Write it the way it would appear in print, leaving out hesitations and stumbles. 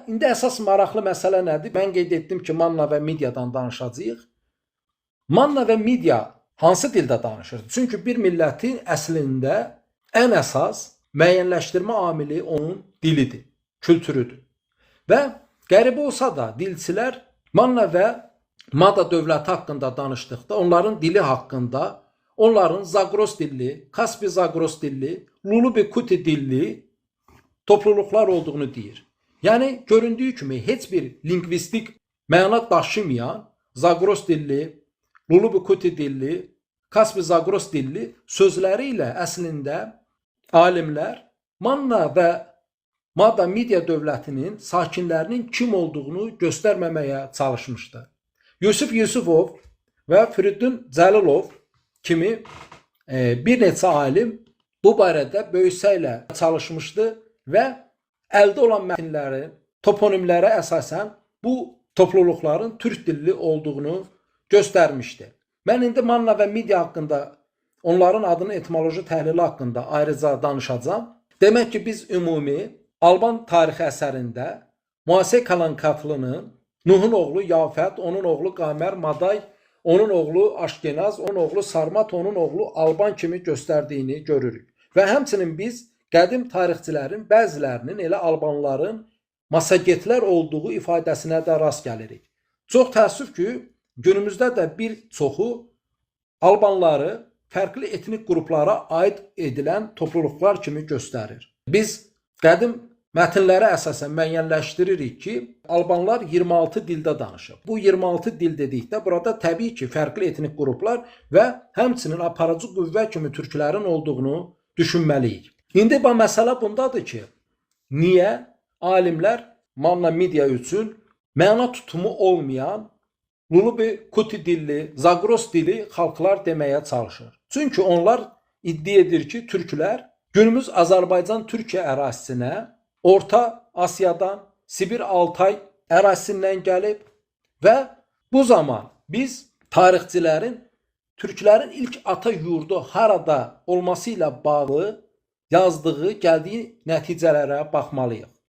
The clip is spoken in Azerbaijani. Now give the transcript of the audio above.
indi əsas maraqlı məsələ nədir? Mən qeyd etdim ki, Manna və Midiyadan danışacağıq. Manna və Midiya hansı dildə danışır? Çünki bir millətin əslində ən əsas müəyyənləşdirmə amili onun dilidir, kültürüdür. Və qəribə olsa da dilçilər Manna və Mada dövləti haqqında danışdıqda onların dili haqqında onların Zagros dilli, Kaspi Zagros dilli, Lulubi-Kuti dilli topluluqlar olduğunu deyir. Yəni göründüyü kimi heç bir lingvistik məna daşımayan Zagros dilli, Lulubi-Kuti dilli, Kaspi Zagros dilli sözləri ilə əslində alimlər Manna və Mada Midiya dövlətinin sakinlərinin kim olduğunu göstərməməyə çalışmışdı. Yusuf Yusufov və Firidun Cəlilov kimi bir neçə alim bu barədə böyük səylə çalışmışdı və əldə olan mətnlərin, toponimlərə əsasən bu topluluqların türk dilli olduğunu göstərmişdi. Mən indi Manna və Midiya haqqında, onların adının etimoloji təhlili haqqında ayrıca danışacağam. Demək ki, biz ümumi Alban tarixi əsərində Muase Kalankatlının Nuhun oğlu Yafət, onun oğlu Qamer Maday, onun oğlu Aşkenaz, onun oğlu Sarmat, onun oğlu Alban kimi göstərdiyini görürük. Və həmçinin biz qədim tarixçilərin bəzilərinin elə Albanların Masagetlər olduğu ifadəsinə də rast gəlirik. Çox təəssüf ki, günümüzdə də bir çoxu Albanları fərqli etnik qruplara aid edilən topluluqlar kimi göstərir. Biz qədim mətnlərə əsasən müəyyənləşdiririk ki, Albanlar 26 dildə danışır. Bu 26 dil dedikdə burada təbii ki, fərqli etnik qruplar və həmçinin aparıcı qüvvə kimi türklərin olduğunu düşünməliyik. İndi bu məsələ bundadır ki, niyə alimlər Manna Midiya üçün məna tutumu olmayan Lulubi-Kuti dilli, Zagros dili xalqlar deməyə çalışır. Çünki onlar iddia edir ki, türklər günümüz Azərbaycan Türkiyə ərazisinə Orta Asiyadan, Sibir Altay ərazisindən gəlib və bu zaman biz tarixçilərin türklərin ilk ata yurdu harada olması ilə bağlı yazdığı, gəldiyi nəticələrə baxmalıyıq.